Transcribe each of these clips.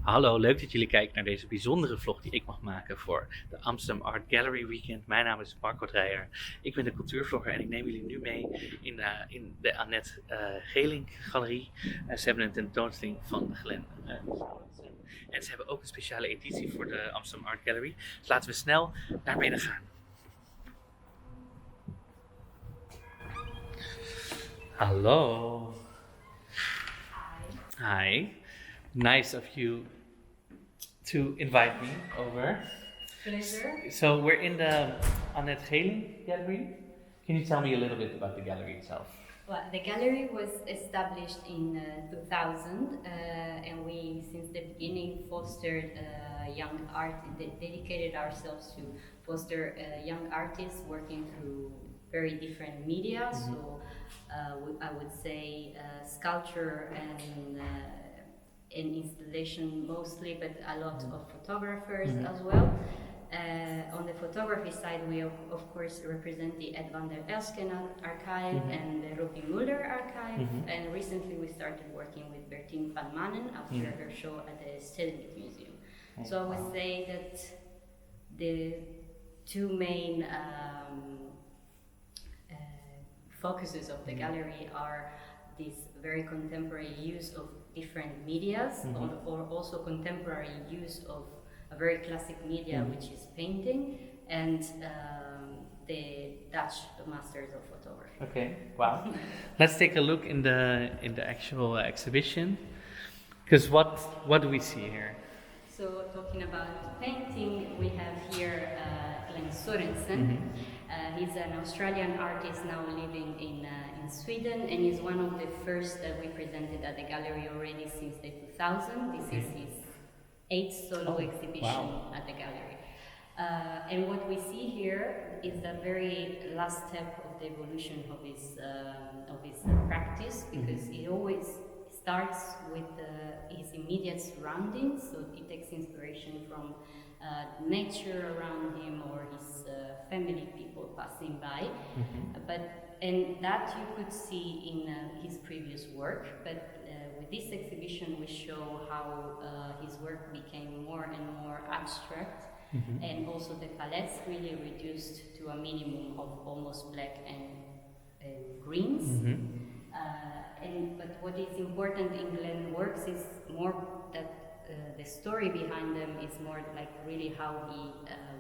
Hallo, leuk dat jullie kijken naar deze bijzondere vlog die ik mag maken voor de Amsterdam Art Gallery Weekend. Mijn naam is Dreijer. Ik ben de cultuurvlogger en ik neem jullie nu mee in de Annet Gelink galerie. Ze hebben een tentoonstelling van Glen. En ze hebben ook een speciale editie voor de Amsterdam Art Gallery. Dus laten we snel naar binnen gaan. Hallo. Hi. Nice of you to invite me over. Pleasure. So we're in the Annet Gelink gallery. Can you tell me a little bit about the gallery itself? Well, the gallery was established in 2000, and we, since the beginning, fostered young art. Dedicated ourselves to foster young artists working through very different media. Mm-hmm. So I would say sculpture and installation mostly, but a lot of photographers as well. On the photography side, we of course represent the Ed van der Elsken archive and the Robbie Muller archive, and recently we started working with Bertine van Manen after her show at the Stedelijk Museum. So I would say that the two main focuses of the gallery are this very contemporary use of different medias, or also contemporary use of a very classic media, which is painting, and the Dutch masters of photography. Okay, wow. Let's take a look in the actual exhibition, because what do we see here? So talking about painting, we have here Glenn Sorensen. He's an Australian artist now living in Sweden, and he's one of the first that we presented at the gallery already since the 2000. This is his 8th solo exhibition at the gallery. And what we see here is the very last step of the evolution of his practice, because he always starts with his immediate surroundings, so he takes inspiration from nature around him or his family, people passing by. And that you could see in his previous work, but with this exhibition we show how his work became more and more abstract, and also the palettes really reduced to a minimum of almost black and greens. But what is important in Glenn's works is more that the story behind them is more like really how he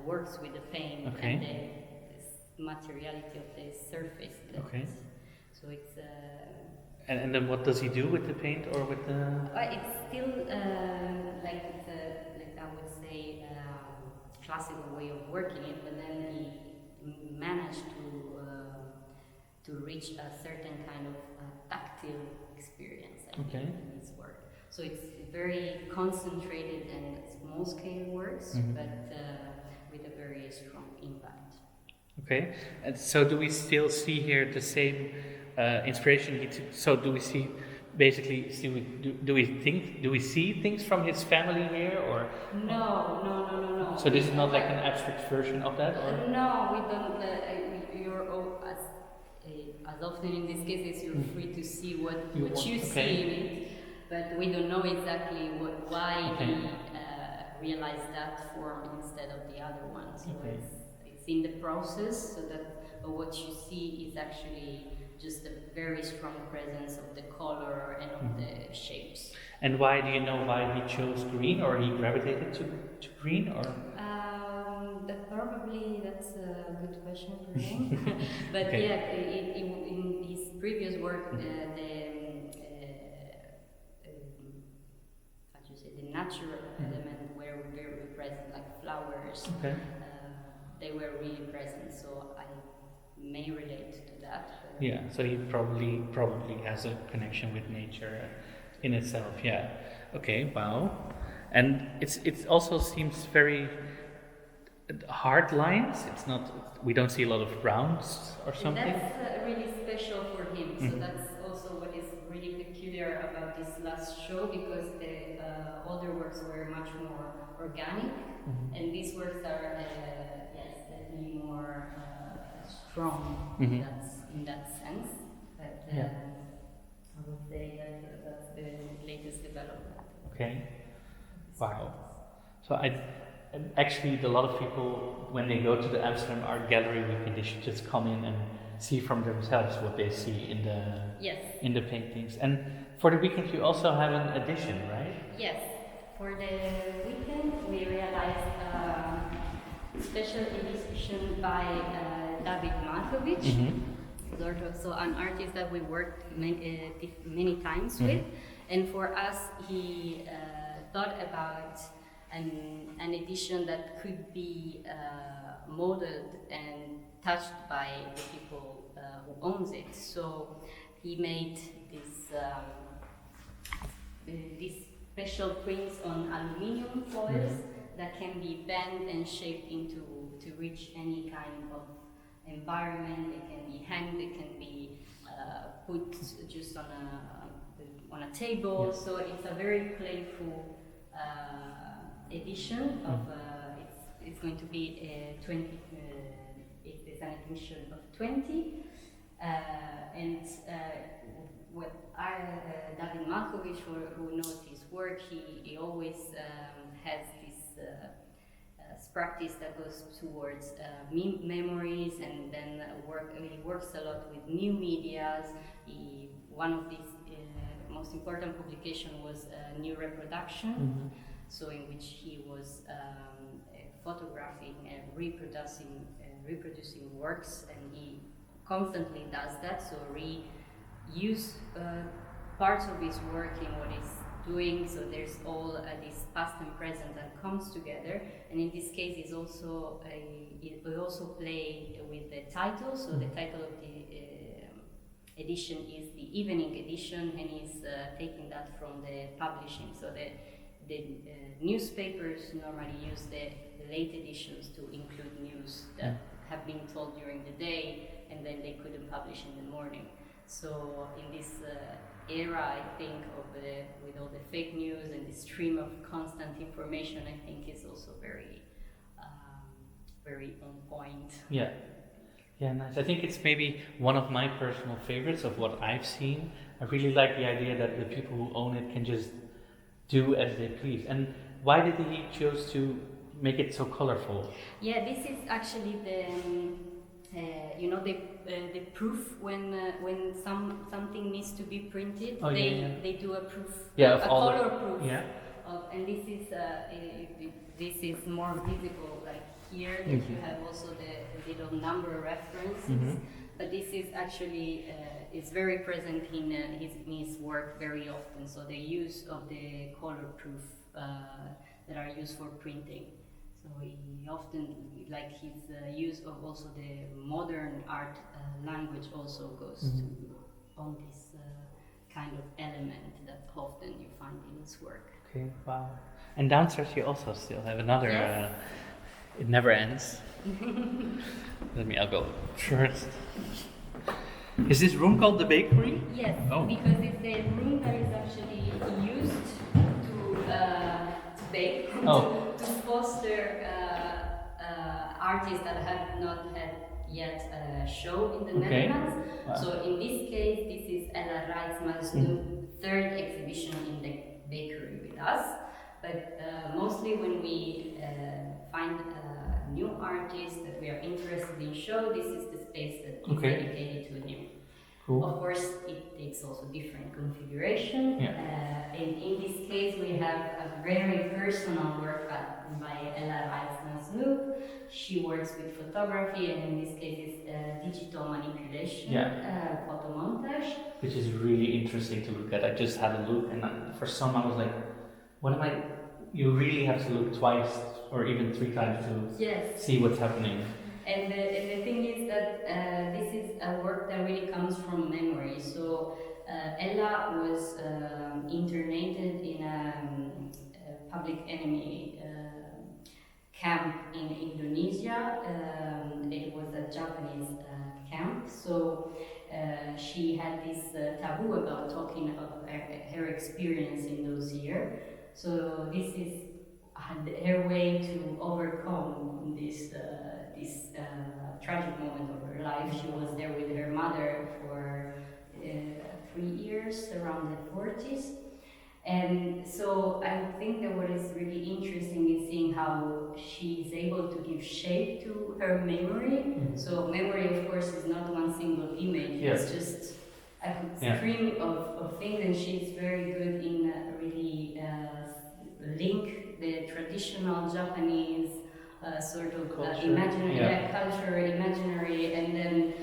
works with the paint and the materiality of the surface. So it's. And then what does he do with the paint or with the? It's still like it's like I would say classical way of working it, but then he managed to reach a certain kind of tactile experience in his work. So it's very concentrated and small scale works, but with a very strong impact. Okay, and so do we still see here the same inspiration he took? So do we see basically? Do we see things from his family here, or? No. So this is not like an abstract version of that, or? No, we don't. As often in these cases, you're free to see what you see in it, but we don't know exactly why he realized that form instead of the other one. So it's in the process, so that what you see is actually just a very strong presence of the color and of the shapes. And why do you know why he chose green, or he gravitated to green, or? Probably that's a good question for him. But in his previous work, the natural element were very present, like flowers. They were really present, so I may relate to that. Yeah, so he probably has a connection with nature in itself. Yeah. Okay. Wow. And it also seems very hard lines. It's not. We don't see a lot of rounds or something. And that's really special for him. So that's also what is really peculiar about this last show, because the older works were much more organic, and these works are definitely more strong in that sense. But I would say that that's the latest development. Okay. Wow. So actually, a lot of people, when they go to the Amsterdam Art Gallery weekend, they should just come in and see from themselves what they see in the Yes. in the paintings. And for the weekend, you also have an edition, right? Yes. For the weekend, we realized a special edition by David Markovic. So an artist that we worked many times with, and for us he thought about an edition that could be modeled and touched by the people who owns it. So he made these special prints on aluminium foils that can be bent and shaped to reach any kind of environment. It can be hanged, it can be put just on a table. So it's a very playful edition of it's going to be 20 it's an edition of 20 and what David Markovic, who knows his work, he always has this practice that goes towards memories, and then he works a lot with new medias. One of his most important publication was New Reproduction, so in which he was photographing and reproducing works, and he constantly does that, so reuse parts of his work in what he's doing, so there's all this past and present that comes together. And in this case, we also play with the title. So the title of the edition is the Evening Edition, and he's taking that from the publishing. So the newspapers normally use the late editions to include news that have been told during the day, and then they couldn't publish in the morning. So in this era, I think, with all the fake news and the stream of constant information, I think is also very on point. Yeah, nice. I think it's maybe one of my personal favorites of what I've seen. I really like the idea that the people who own it can just do as they please. And why did he choose to make it so colorful? Yeah, this is actually the proof when something needs to be printed. They do a proof, a color proof. Yeah. And this is more visible, like here that you have also the little number references. But this is actually is very present in his work very often. So the use of the color proof that are used for printing. So he often, like his use of also the modern art language also goes on this kind of element that often you find in his work. Okay, wow. And downstairs you also still have another, it never ends. I'll go first. Is this room called the bakery? Yes, because it's the room that is actually used to bake, to foster artists that have not had yet a show in the Netherlands. Wow. So in this case, this is Ella Reisman's third exhibition in the bakery with us. But mostly when we find a new artist that we are interested in show, this is the space that is dedicated to him. Cool. Of course, it takes also different configuration. And in this case, we have a very personal work by Ella Reisman. She works with photography, and in this case, it's digital manipulation, photo montage. Which is really interesting to look at. I just had a look, and for some, I was like, what am I? You really have to look twice or even 3 times to see what's happening. And the thing is that this is a work that really comes from memory. So Ella was internated in a public enemy camp in Indonesia. It was a Japanese camp. So she had this taboo about talking about her experience in those years. So this is her way to overcome this tragic moment of her life. She was there with her mother for 3 years, around the 40s. And so I think that what is really able to give shape to her memory. So memory, of course, is not one single image. Yeah. It's just a stream of things, and she's very good in really link the traditional Japanese sort of imaginary culture, imaginary, and then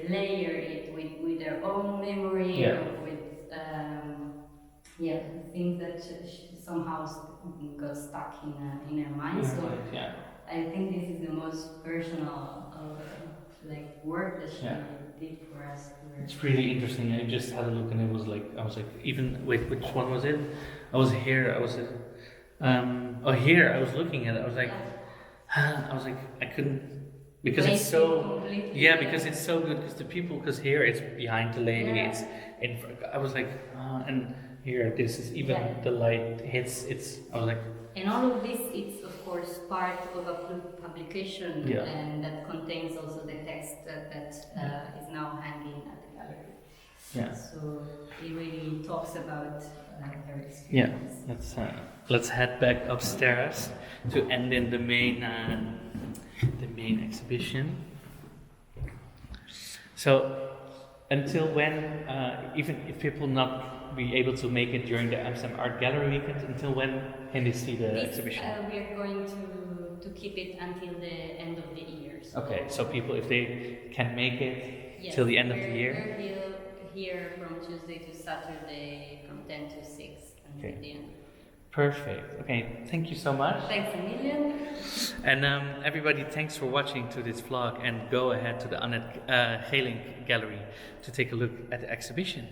layer it with their own memory, or with things that somehow got stuck in her mind. So I think this is the most personal work that she did for us. It's really interesting. I just had a look and it was like, I was like, even, wait, which one was it? I was here, here, I was looking at it, I was like, I couldn't, because it's so, because it's so good, because here it's behind the lady, it's in front, I was like, and here, this is even, the light hits, I was like. And all of this, it's of course part of a publication, and that contains also the text that is now hanging at the gallery. Yeah. So it really talks about her experience. Yeah, let's head back upstairs to end in the main exhibition. So, until when, even if people not be able to make it during the Amsterdam Art Gallery weekend, until when can they see the exhibition? We are going to keep it until the end of the year. So okay, so people, if they can make it till the end of the year? We're here from Tuesday to Saturday from 10 to 6 until the end. Perfect. Okay, thank you so much. Thanks a million. And everybody, thanks for watching to this vlog, and go ahead to the Annet Gelink gallery to take a look at the exhibition.